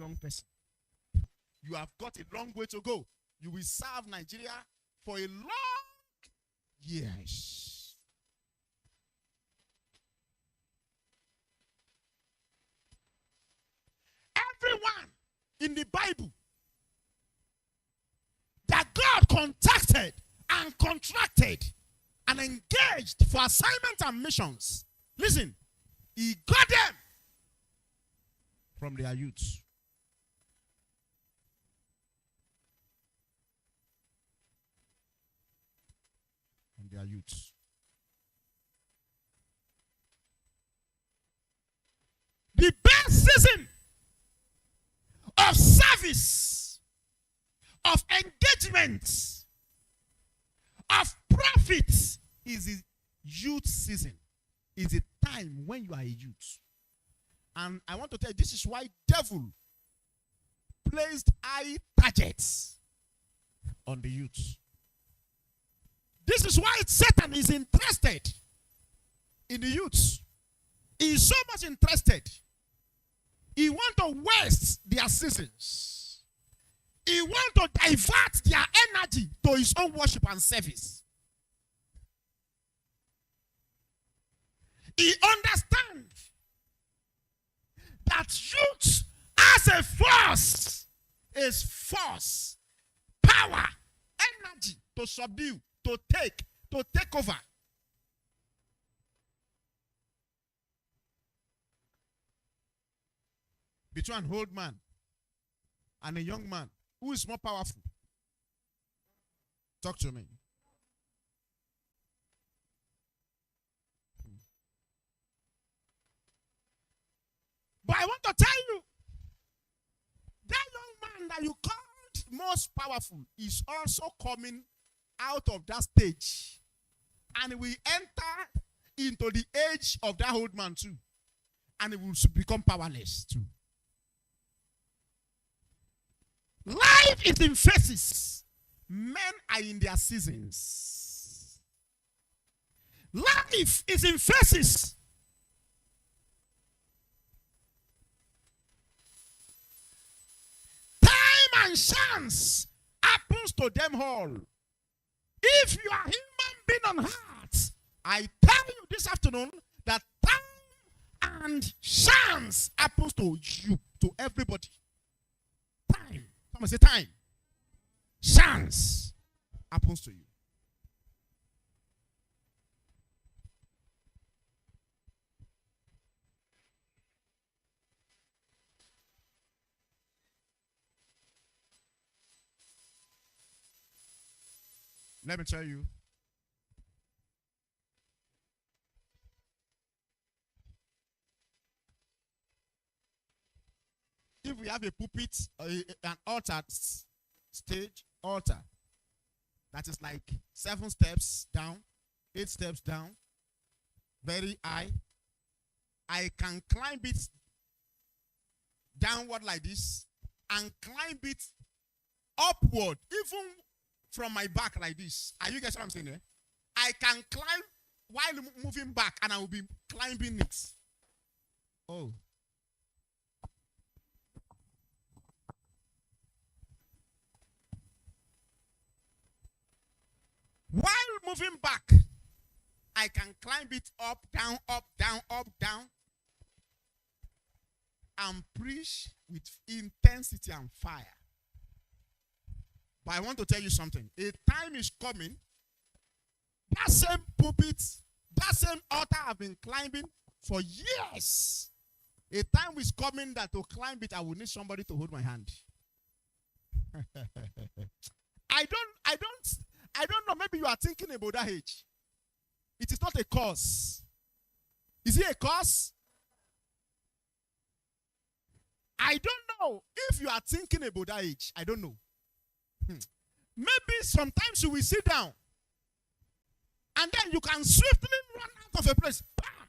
young person. You have got a long way to go. You will serve Nigeria for a long years. Everyone in the Bible that God contacted and contracted and engaged for assignments and missions, listen, he got them from their youth. From their youth. The best season of service, of engagement, of profit is the youth season. Is a time when you are a youth. And I want to tell you, this is why devil placed high targets on the youth. This is why Satan is interested in the youth. He is so much interested. He wants to waste their seasons. He wants to divert their energy to his own worship and service. He understands that youth as a force is force, power, energy to subdue, to take over. Between an old man and a young man, who is more powerful? Talk to me. But I want to tell you, that young man that you called most powerful is also coming out of that stage. And we enter into the age of that old man too. And he will become powerless too. Life is in phases. Men are in their seasons. Life is in phases. Time and chance happens to them all. If you are human being on heart, I tell you this afternoon that time and chance happens to you, to everybody. Time. Someone say time. Chance happens to you. Let me tell you. If we have a pulpit, an altar, stage, altar, that is like 7 steps down, 8 steps down, very high, I can climb it downward like this and climb it upward, even from my back like this. Are you guys what I'm saying? Eh? I can climb while moving back and I will be climbing it. Oh. While moving back, I can climb it up, down, and preach with intensity and fire. But I want to tell you something. A time is coming, that same pulpit, that same altar I've been climbing for years. A time is coming that to climb it, I will need somebody to hold my hand. I don't know. Maybe you are thinking about that age. It is not a curse. Is it a curse? I don't know if you are thinking about that age. I don't know. Maybe sometimes you will sit down and then you can swiftly run out of a place. Bam!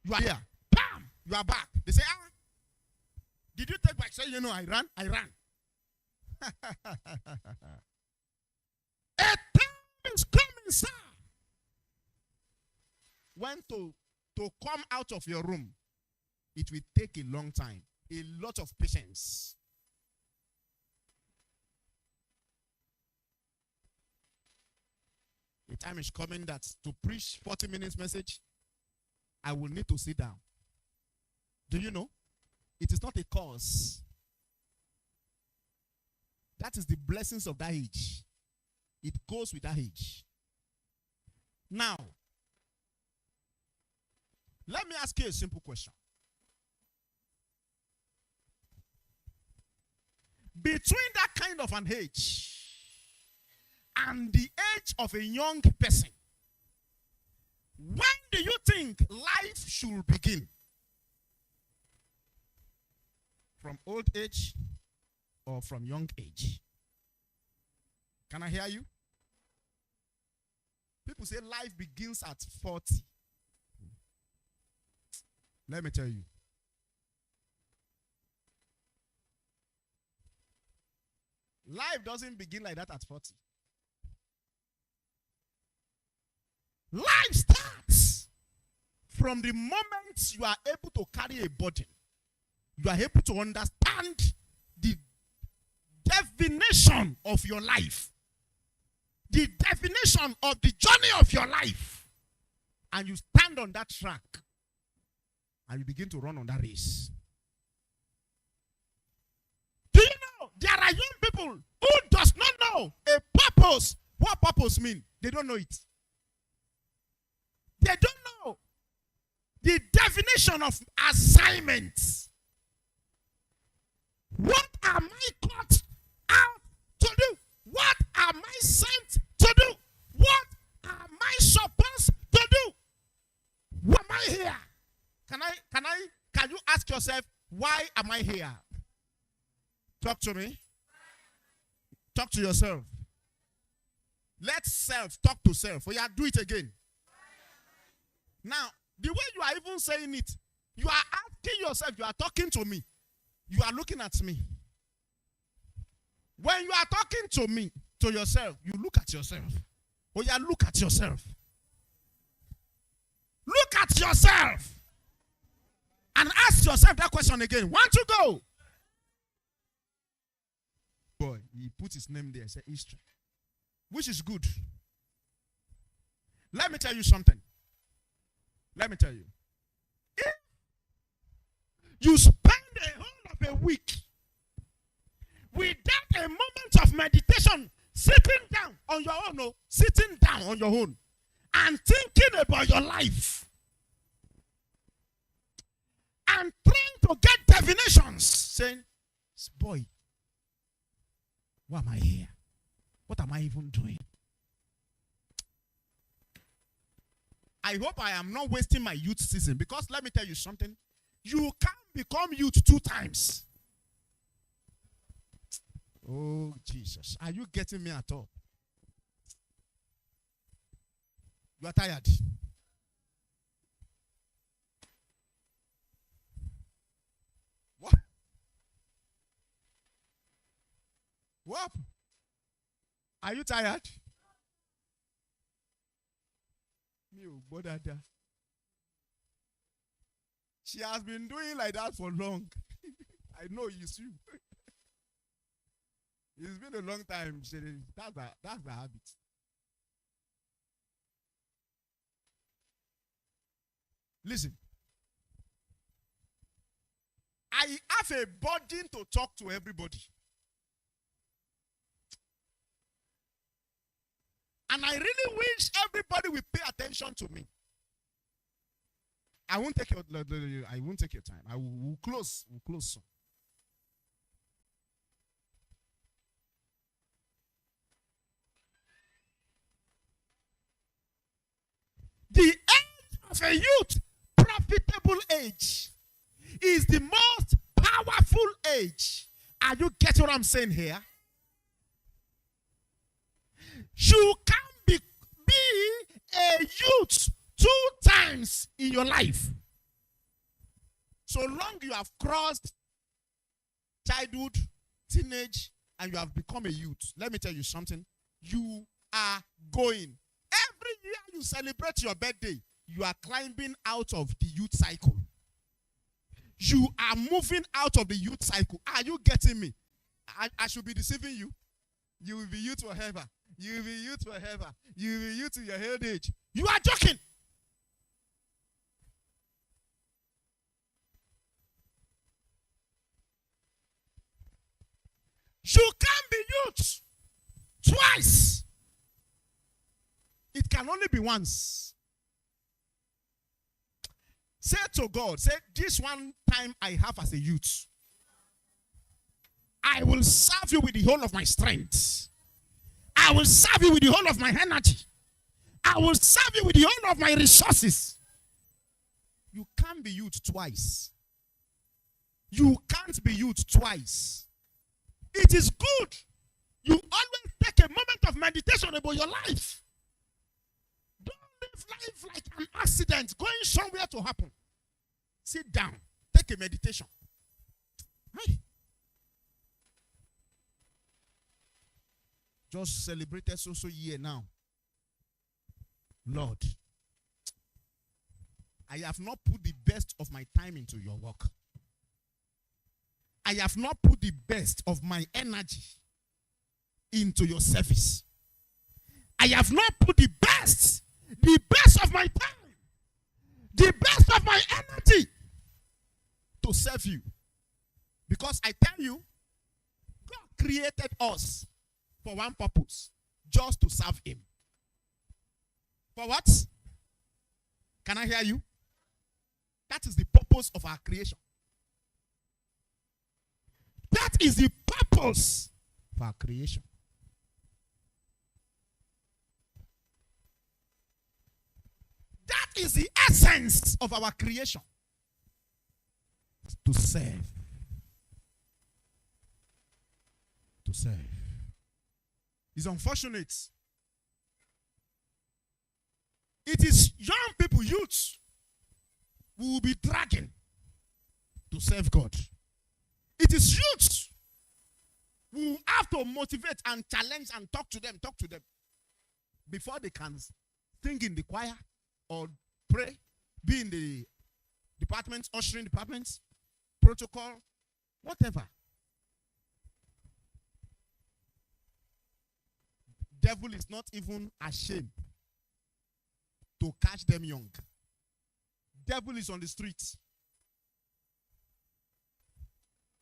You are here. Bam! You are back. They say, did you take back? Say, I ran. A time is coming, sir. When to come out of your room, it will take a long time. a lot of patience. The time is coming that to preach 40 minutes message, I will need to sit down. Do you know? It is not a cause. That is the blessings of that age. It goes with that age. Now, let me ask you a simple question. Between that kind of an age and the age of a young person, when do you think life should begin? From old age or from young age? Can I hear you? People say life begins at 40. Let me tell you. Life doesn't begin like that at 40. Life starts from the moment you are able to carry a burden. You are able to understand the definition of your life. The definition of the journey of your life. And you stand on that track. And you begin to run on that race. Do you know there are young people who does not know a purpose? What purpose mean? They don't know it. They don't know the definition of assignments. What am I called out to do? What am I sent to do? What am I supposed to do? Why am I here? Can you ask yourself, why am I here? Talk to me. Talk to yourself. Let self talk to self. Oh yeah, do it again. Now, the way you are even saying it, you are asking yourself, you are talking to me. You are looking at me. When you are talking to me, to yourself, you look at yourself. Oh yeah, look at yourself. Look at yourself. And ask yourself that question again. 1, 2, go. Boy, he put his name there, said history. Which is good. Let me tell you something. Let me tell you. If you spend a whole of a week without a moment of meditation, sitting down on your own, no, sitting down on your own, and thinking about your life, and trying to get definitions, saying, boy, why am I here? What am I even doing? I hope I am not wasting my youth season, because let me tell you something. You can become youth 2 times. Oh, Jesus. Are you getting me at all? You are tired. What? What? Are you tired? She has been doing like that for long. I know it's you. It's been a long time. That's the habit. Listen. I have a burden to talk to everybody. And I really wish everybody will pay attention to me. I won't take your time. We'll close soon. The age of a youth, profitable age, is the most powerful age. Are you getting what I'm saying here? You can be a youth 2 times in your life. So long you have crossed childhood, teenage, and you have become a youth. Let me tell you something. You are going. Every year you celebrate your birthday, you are climbing out of the youth cycle. You are moving out of the youth cycle. Are you getting me? I should be deceiving you. You will be youth forever. You will be youth forever. You will be youth to your old age. You are joking. You can't be youth twice. It can only be once. Say to God, say, this one time I have as a youth, I will serve you with the whole of my strength. I will serve you with the whole of my energy. I will serve you with the whole of my resources. You can't be youth twice. You can't be youth twice. It is good. You always take a moment of meditation about your life. Don't live life like an accident going somewhere to happen. Sit down. Take a meditation. Hey. Just celebrated so year now. Lord, I have not put the best of my time into your work. I have not put the best of my energy into your service. I have not put the best of my time, the best of my energy to serve you. Because I tell you, God created us for one purpose, just to serve him. For what? Can I hear you? That is the purpose of our creation. That is the purpose of our creation. That is the essence of our creation. To serve. To serve. It's unfortunate. It is young people, youths, who will be dragging to serve God. It is youths who have to motivate and challenge and talk to them before they can sing in the choir or pray, be in the departments, ushering departments, protocol, whatever. Devil is not even ashamed to catch them young. Devil is on the streets.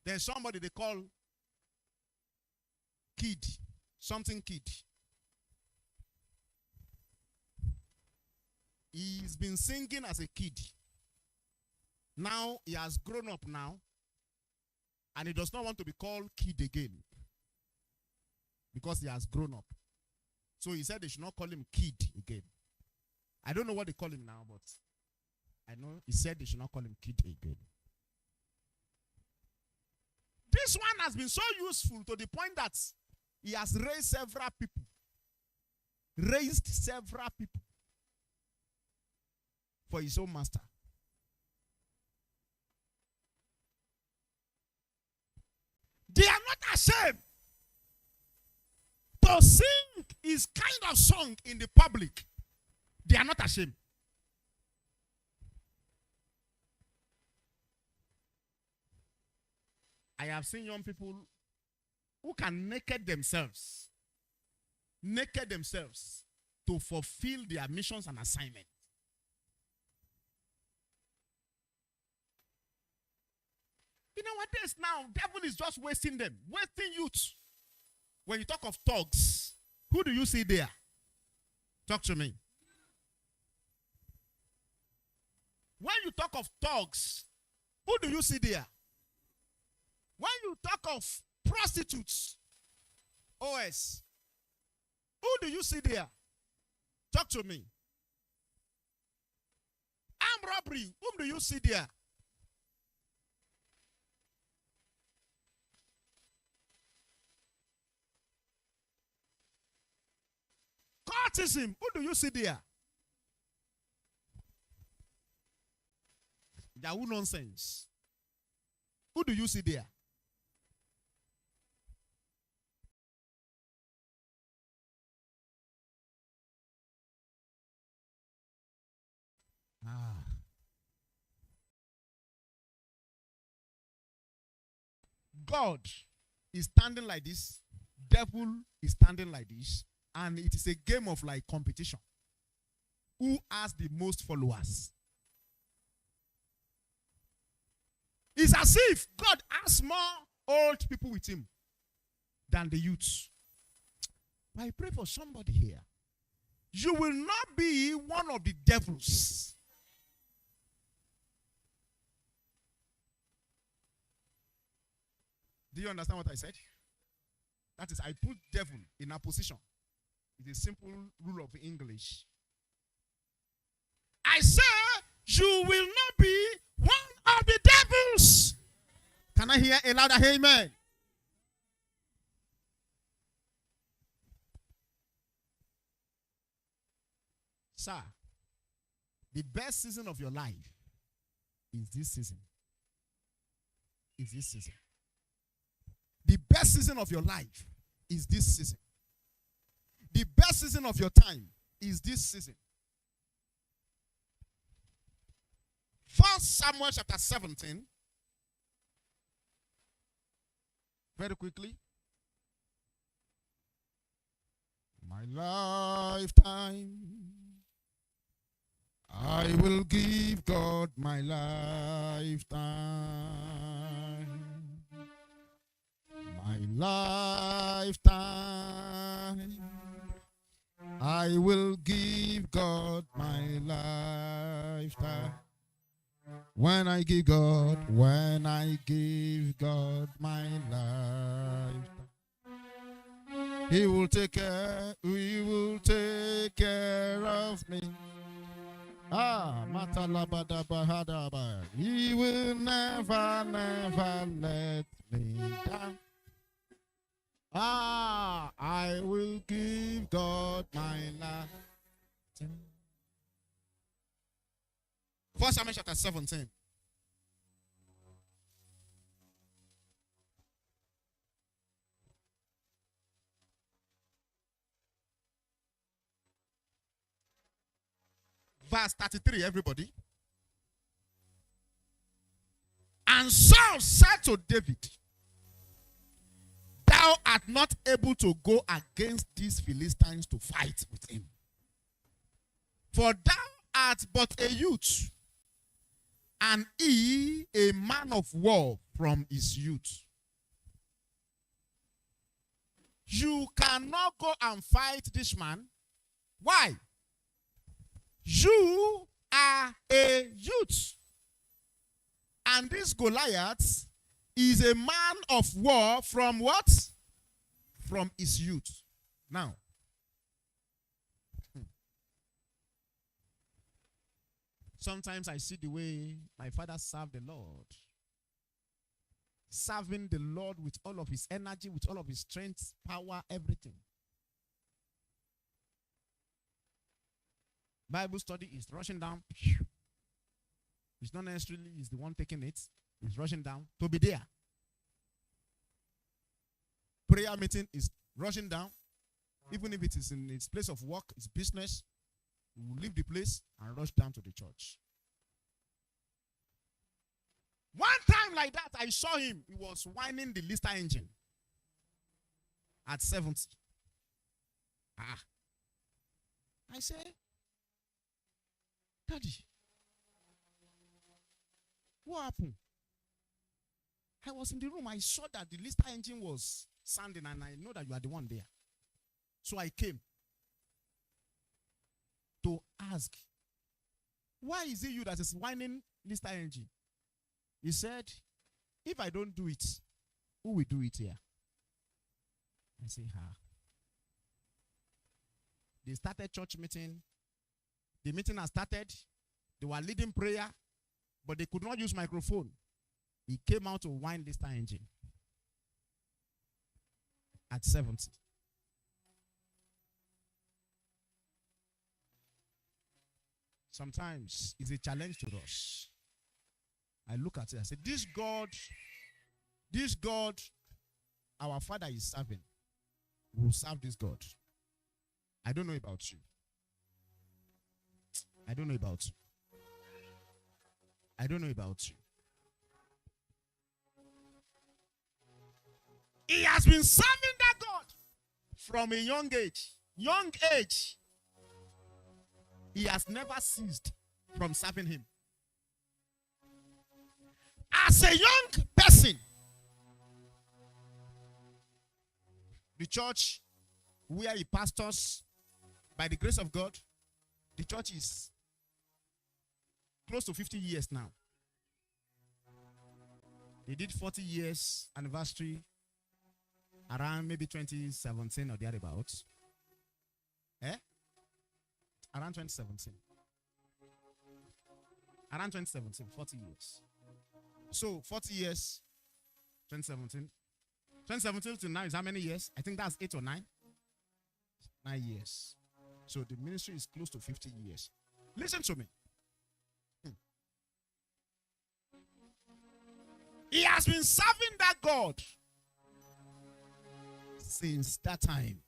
There's somebody they call kid, something kid. He's been singing as a kid. Now he has grown up now, and he does not want to be called kid again because he has grown up. So he said they should not call him kid again. I don't know what they call him now, but I know he said they should not call him kid again. This one has been so useful to the point that he has raised several people. Raised several people for his own master. They are not ashamed to sing his kind of song in the public. They are not ashamed. I have seen young people who can naked themselves to fulfill their missions and assignments. You know what this now? Devil is just wasting them, wasting youth. When you talk of thugs, who do you see there? Talk to me. When you talk of thugs, who do you see there? When you talk of prostitutes, OS, who do you see there? Talk to me. Armed robbery, whom do you see there? Cultism, who do you see there? Yahoo nonsense. Who do you see there? Ah. God is standing like this, devil is standing like this, and it is a game of like competition. Who has the most followers? It's as if God has more old people with him than the youths. But I pray for somebody here. You will not be one of the devils. Do you understand what I said? That is, I put devil in a position. It's a simple rule of English. I say, you will not be one of the devils. Can I hear a louder amen? Sir, the best season of your life is this season. Is this season. The best season of your life is this season. The best season of your time is this season. 1 Samuel chapter 17. Very quickly. My lifetime, I will give God my lifetime. My lifetime, I will give God my lifetime. When I give God my lifetime, He will take care of me. Matalabadabahadaba. He will never let me down. I will give God my life. 1 Samuel chapter 17. Verse 33, everybody. And Saul said to David, thou art not able to go against these Philistines to fight with him. For thou art but a youth, and he a man of war from his youth. You cannot go and fight this man. Why? You are a youth. And this Goliath is a man of war from what? From his youth. Now, sometimes I see the way my father served the Lord. Serving the Lord with all of his energy, with all of his strength, power, everything. Bible study is rushing down. It's not necessarily he's the one taking it. He's rushing down to be there. Prayer meeting is rushing down. Even if it is in its place of work, its business, we will leave the place and rush down to the church. One time like that, I saw him. He was whining the Lister engine at 70. I said, Daddy, what happened? I was in the room. I saw that the Lister engine was sounding, and I know that you are the one there. So I came to ask, why is it you that is whining Lister engine? He said, if I don't do it, who will do it here? I say, They started church meeting. The meeting has started. They were leading prayer, but they could not use microphone. He came out to whine Lister engine at 70. Sometimes it's a challenge to us. I look at it, I say, this God, our Father is serving, will serve this God. I don't know about you. I don't know about you. I don't know about you. He has been serving that God from a young age. Young age. He has never ceased from serving him. As a young person, the church where he pastors, by the grace of God, the church is close to 50 years now. They did 40 years anniversary around maybe 2017 or thereabouts. Around 2017. Around 2017, 40 years. So 40 years, 2017. 2017 to now is how many years? I think that's 8 or 9. 9 years. So the ministry is close to 50 years. Listen to me. He has been serving that God since that time.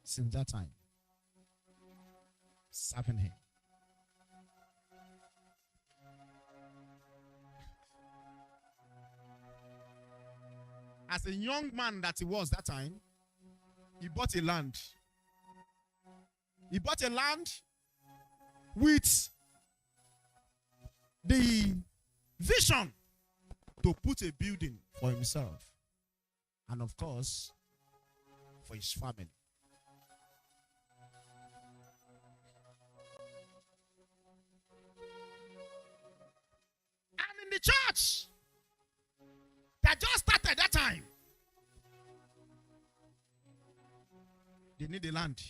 Since that time. Serving him. As a young man that he was that time, he bought a land. He bought a land with the vision to put a building for himself and, of course, for his family. And in the church that just started that time, they need the land.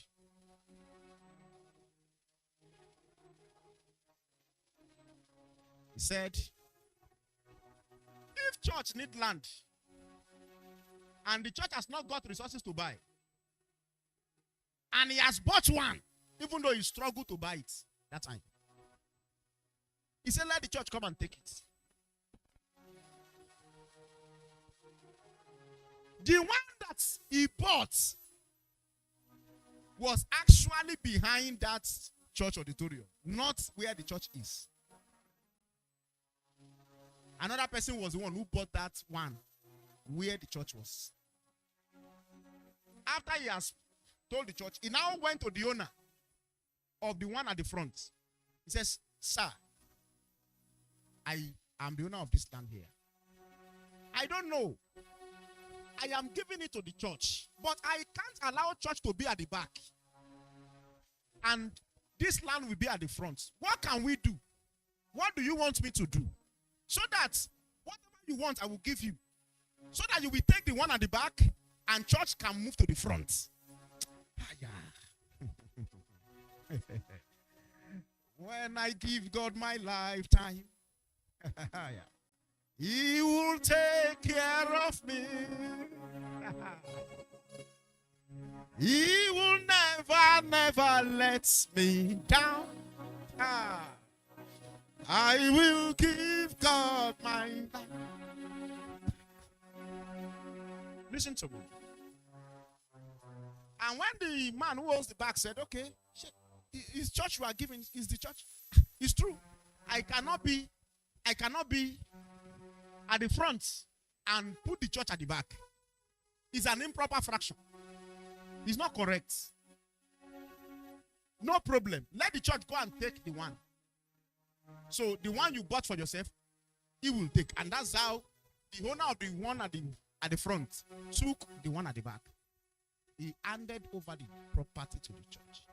He said, if church need land and the church has not got resources to buy, and he has bought one, even though he struggled to buy it that time, he said, let the church come and take it. The one that he bought was actually behind that church auditorium, not where the church is. Another person was the one who bought that one where the church was. After he has told the church, he now went to the owner of the one at the front. He says, sir, I am the owner of this land here. I don't know. I am giving it to the church, but I can't allow church to be at the back. And this land will be at the front. What can we do? What do you want me to do? So that whatever you want, I will give you. So that you will take the one at the back and church can move to the front. When I give God my lifetime, He will take care of me. He will never, never let me down. I will give God my life. Listen to me. And when the man who owns the back said, okay, is church you are giving, is the church? It's true. I cannot be at the front and put the church at the back. It's an improper fraction. It's not correct. No problem. Let the church go and take the one. So the one you bought for yourself, he will take. And that's how the owner of the one at the front took the one at the back. He handed over the property to the church.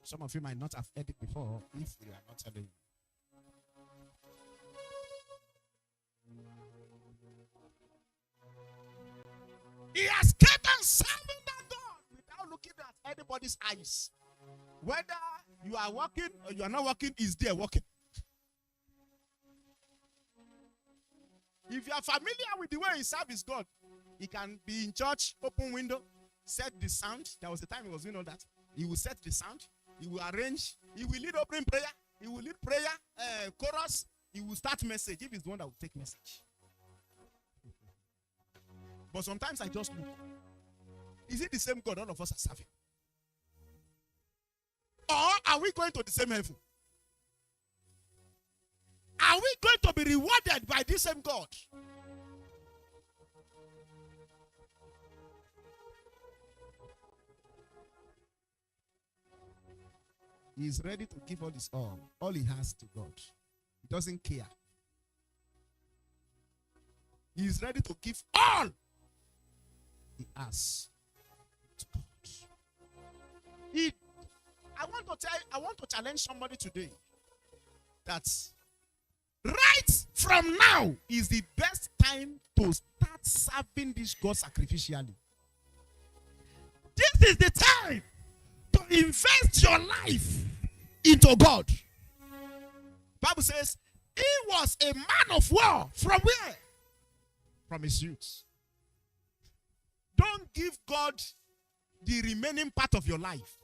Some of you might not have heard it before if we are not telling you. He has kept on serving that God without looking at anybody's eyes. Whether you are working or you are not working, is there working. If you are familiar with the way he serves God, he can be in church, open window, set the sound. There was a time he was doing all that. He will set the sound. He will arrange. He will lead opening prayer. He will lead prayer, chorus. He will start message if he's the one that will take message. But sometimes I just look. Is it the same God all of us are serving? Or are we going to the same heaven? Are we going to be rewarded by this same God? He is ready to give all he has to God. He doesn't care. He is ready to give all he has to God. I want to challenge somebody today that right from now is the best time to start serving this God sacrificially. This is the time to invest your life into God. Bible says he was a man of war. From where? From his youth. Don't give God the remaining part of your life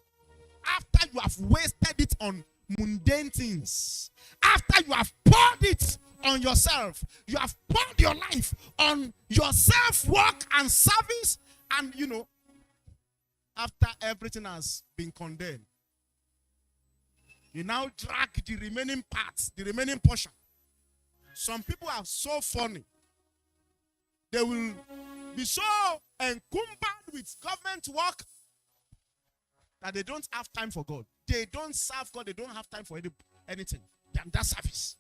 after you have wasted it on mundane things. After you have poured it on yourself. You have poured your life on your self-work and service. And after everything has been condemned, you now drag the remaining parts, the remaining portion. Some people are so funny. They will be so encumbered with government work that they don't have time for God. They don't serve God. They don't have time for anything than that service.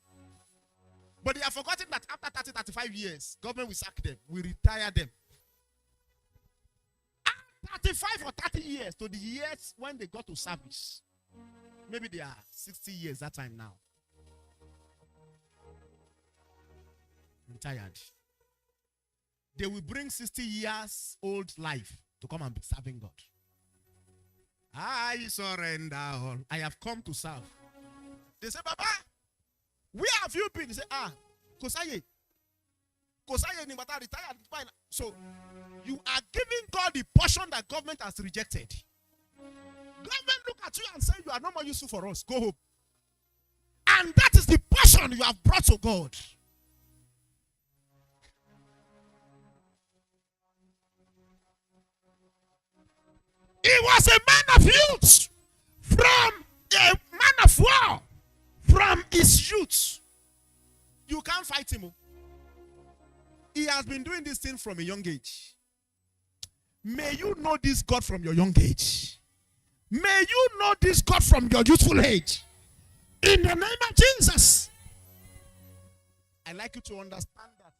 But they have forgotten that after 30, 35 years, government will sack them, will retire them. 35 or 30 years to the years when they got to service. Maybe they are 60 years that time now. Retired. They will bring 60 years old life to come and be serving God. I surrender all. I have come to serve. They say, Baba, where have you been? They say, Kosaye. Kosaye ni bata retired. So, you are giving God the portion that government has rejected. Government look at you and say, you are no more useful for us. Go home. And that is the portion you have brought to God. He was a man of youth, from a man of war, from his youth. You can't fight him. He has been doing this thing from a young age. May you know this God from your young age. May you know this God from your youthful age. In the name of Jesus. I'd like you to understand that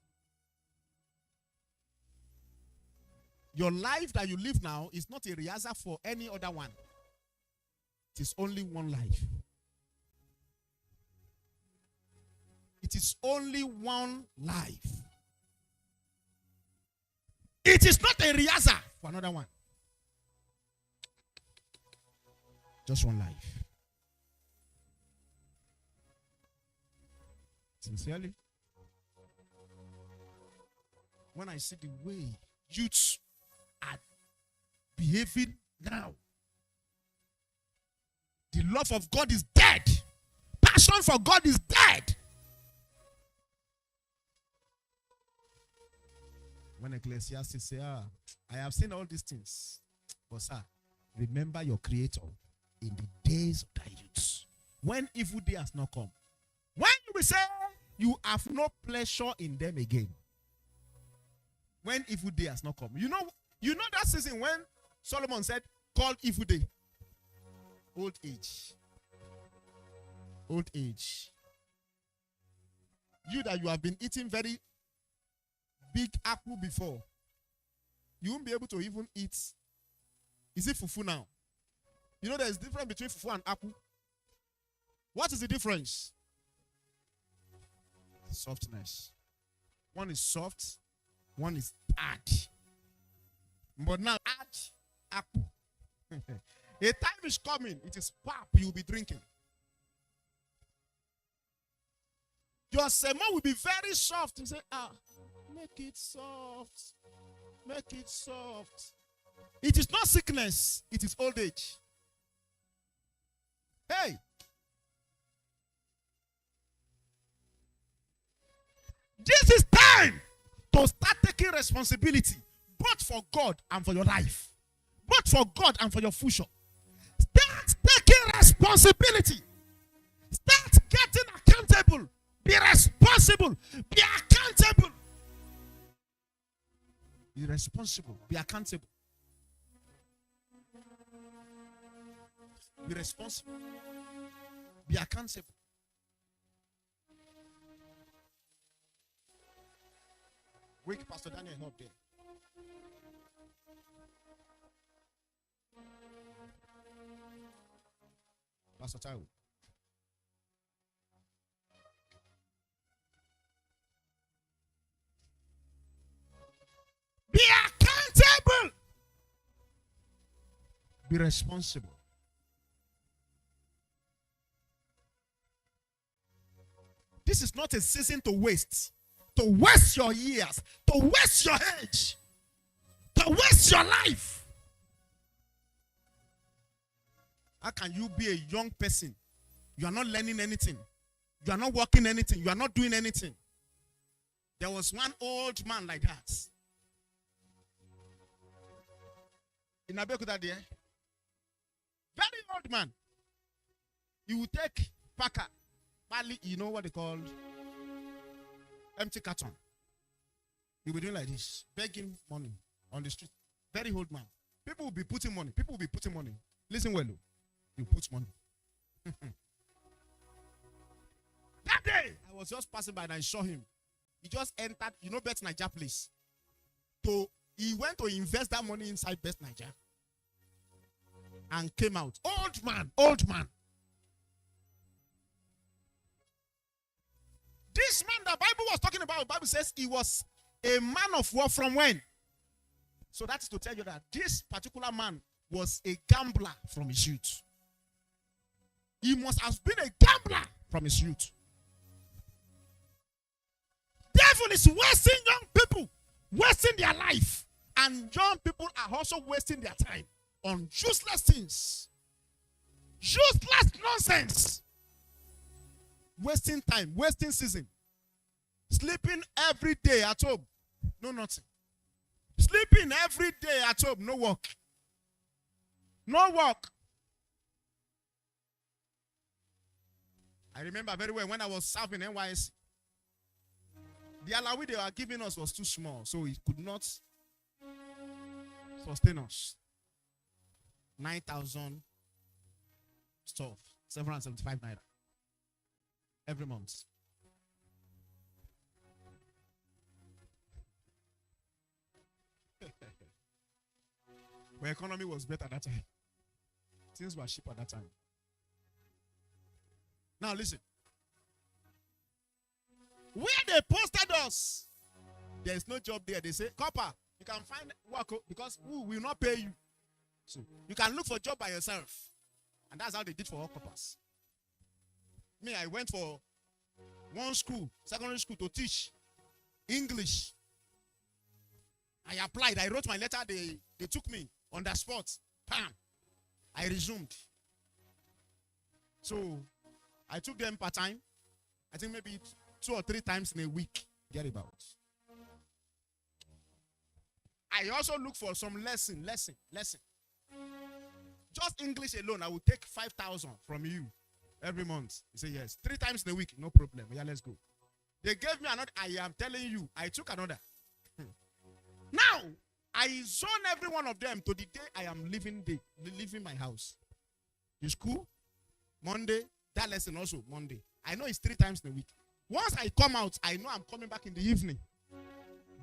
your life that you live now is not a rehearsal for any other one. It is only one life. It is only one life. It is not a rehearsal for another one. Just one life. Sincerely, when I see the way youths are behaving now, the love of God is dead. Passion for God is dead. When Ecclesiastes say, I have seen all these things. But sir, remember your Creator in the days of thy youth, when evil day has not come. When you will say, you have no pleasure in them again. When evil day has not come. You know that season when Solomon said, call evil day. Old age. Old age. You that you have been eating very big apple before, you won't be able to even eat. Is it fufu now? You know there's a difference between fufu and apple. What is the difference? Softness. One is soft, one is hard. But now, hard apple. A time is coming, it is pap you'll be drinking. Your sermon will be very soft. You say, make it soft. Make it soft. It is not sickness, it is old age. Hey. This is time to start taking responsibility, both for God and for your life. Both for God and for your future. Start taking responsibility. Start getting accountable. Be responsible. Be accountable. Be responsible. Be accountable. Be responsible. Be accountable. Wake Pastor Daniel up there. Pastor Taiwo. Be accountable. Be responsible. This is not a season to waste. To waste your years. To waste your age. To waste your life. How can you be a young person? You are not learning anything. You are not working anything. You are not doing anything. There was one old man like that. In Abeokuta there. Very old man. He would take packer. You know what they call empty carton. He will be doing like this, begging money on the street. Very old man. People will be putting money. People will be putting money. Listen well, you put money. That day, I was just passing by and I saw him. He just entered, Best Niger place. So he went to invest that money inside Best Niger and came out. Old man, old man. This man the Bible was talking about, the Bible says he was a man of war from when? So that's to tell you that this particular man was a gambler from his youth. He must have been a gambler from his youth. Devil is wasting young people, wasting their life. And young people are also wasting their time on useless things. Useless nonsense. Wasting time, wasting season. Sleeping every day at home. No nothing. Sleeping every day at home. No work. No work. I remember very well when I was serving NYSC. The allowance they were giving us was too small, so it could not sustain us. 9,000 stuff, 775 naira every month. Where economy was better at that time. Things were cheap at that time. Now listen. Where they posted us, there is no job there. They say, Copper, you can find work because we will not pay you. So you can look for a job by yourself. And that's how they did for all coppers. Me, I went for one school, secondary school, to teach English. I applied. I wrote my letter. They took me on the spot. Bam. I resumed. So I took them part-time. I think maybe 2 or 3 times in a week. Get about. I also look for some lesson. Just English alone, I will take 5,000 from you every month. You say yes. 3 times in a week, no problem. Yeah, let's go. They gave me another. I am telling you, I took another. Now, I zone every one of them to the day I am leaving my house. The school, Monday, that lesson also Monday. I know it's 3 times in a week. Once I come out, I know I'm coming back in the evening.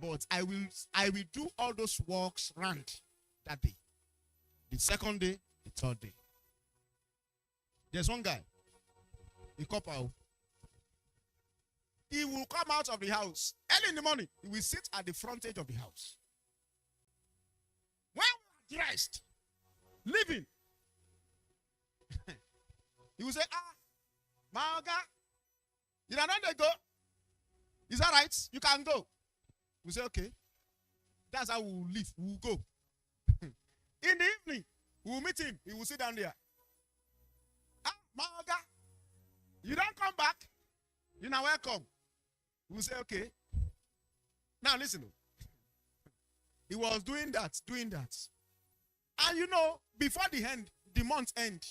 But I will do all those works round that day. The second day, the third day. There's one guy, a couple. He will come out of the house early in the morning. He will sit at the front edge of the house. When we are dressed, leaving, he will say, my God, did I not go? Is that right? You can go. We say, okay. That's how we will leave. We will go. In the evening, we will meet him. He will sit down there. My God, you don't come back? You're not welcome. We will say, okay. Now listen. He was doing that. And before the month end,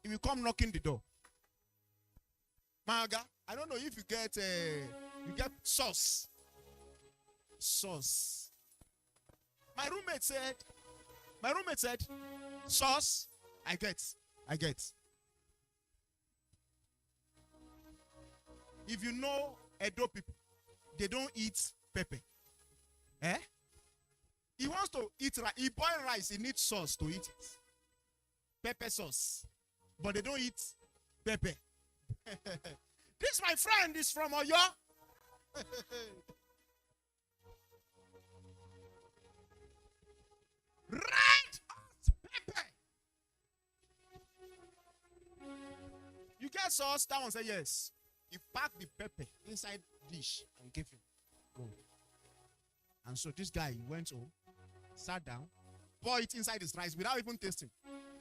He will come knocking the door. Maga, I don't know if you get sauce. Sauce. My roommate said, sauce. I get. If you know Edo people, they don't eat pepper. Eh? He wants to eat rice. He boil rice. He needs sauce to eat it. Pepper sauce. But they don't eat pepper. This, my friend, is from Oyo. Red hot pepper. You get sauce? That one say yes. He packed the pepper inside dish and gave him. Go. And so this guy went home, sat down, poured it inside his rice without even tasting.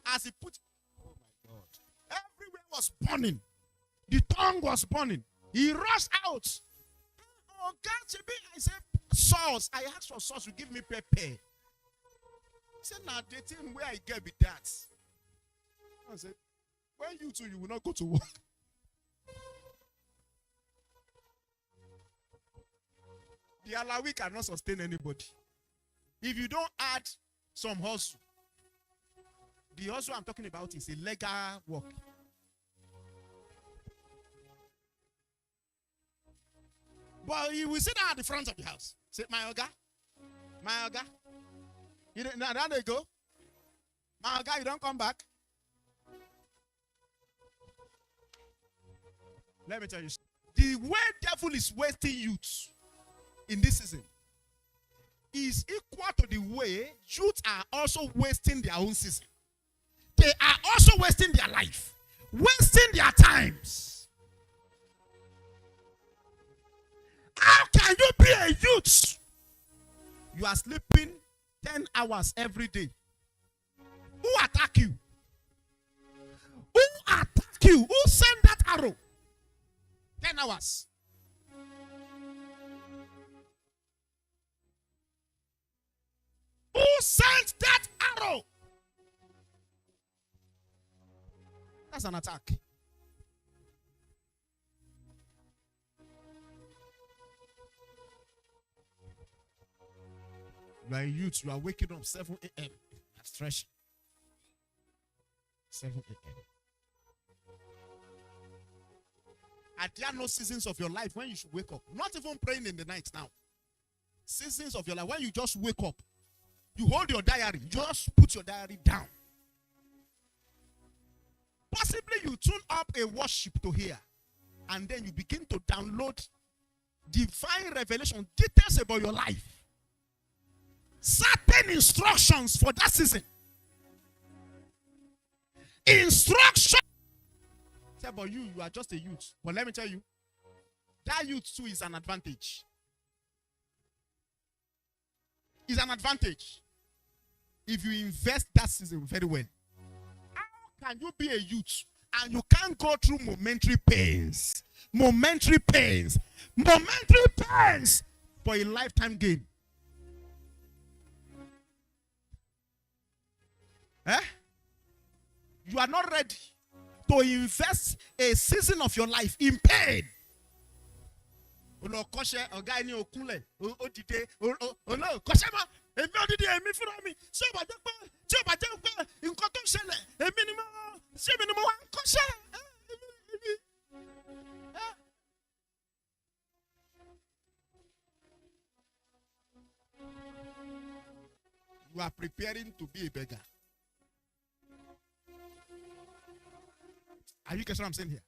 As he put, oh my God, everywhere was burning. The tongue was burning. He rushed out. Oh God, I said, sauce. I asked for sauce. You give me pepper. He said, nah, the thing where I get with that. I said, when you two, you will not go to work. The Alawi cannot sustain anybody. If you don't add some hustle, the hustle I'm talking about is a legal work. But you will sit down at the front of the house. Say, my Oga. You don't, now they go. My Oga, you don't come back. Let me tell you, the way devil is wasting youth in this season is equal to the way youth are also wasting their own season. They are also wasting their life, wasting their times. How can you be a youth? You are sleeping 10 hours every day. Who attack you? Who attack you? Who sent that arrow? 10 hours. Who sent that arrow? That's an attack. You are a youth, you are waking up 7 a.m. That's fresh. 7 a.m. Are there no seasons of your life when you should wake up? Not even praying in the night now. Seasons of your life when you just wake up. You hold your diary. Just put your diary down. Possibly you tune up a worship to hear. And then you begin to download divine revelation, details about your life. Certain instructions for that season. Instruction. Say, but you are just a youth. But let me tell you, that youth too is an advantage. It's an advantage. If you invest that season very well. How can you be a youth and you can't go through momentary pains? Momentary pains. Momentary pains for a lifetime gain. Eh? You are not ready to invest a season of your life in pain. You are preparing to be a beggar. Are you getting what I'm saying here?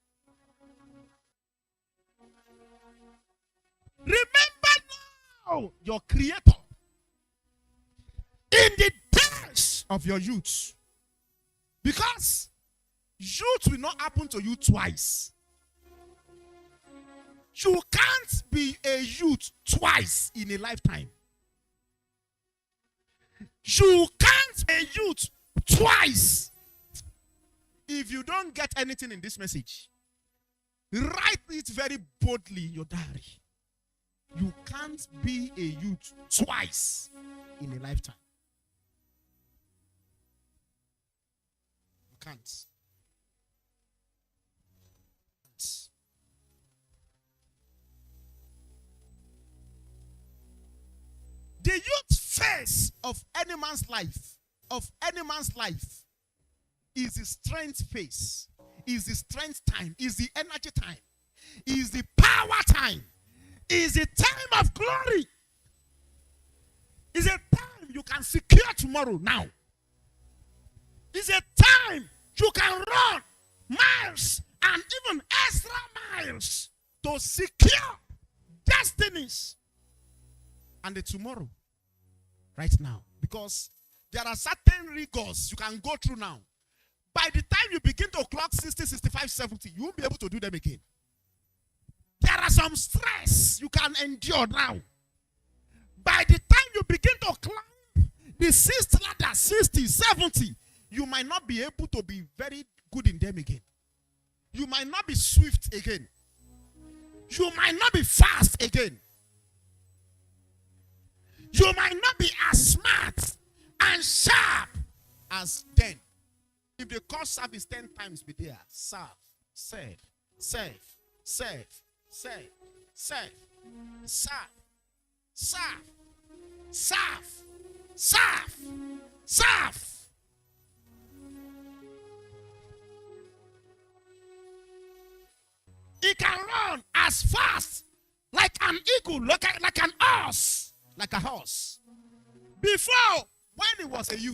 Remember now your Creator in the days of your youth. Because youth will not happen to you twice. You can't be a youth twice in a lifetime. You can't be a youth twice. If you don't get anything in this message, write it very boldly in your diary. You can't be a youth twice in a lifetime. You can't. The youth phase of any man's life, is the strength phase, is the strength time, is the energy time, is the power time, is the time of glory. Is a time you can secure tomorrow now. Is a time you can run miles and even extra miles to secure destinies and the tomorrow right now. Because there are certain rigors you can go through now. By the time you begin to clock 60, 65, 70, you won't be able to do them again. There are some stress you can endure now. By the time you begin to climb the sixth ladder, 60, 70, you might not be able to be very good in them again. You might not be swift again. You might not be fast again. You might not be as smart and sharp as then. If the call service 10 times be there, serve, serve, serve, serve, serve, serve, serve, serve, serve, serve, serve. He can run as fast like an eagle, like an horse, like a horse. Before, when he was a youth,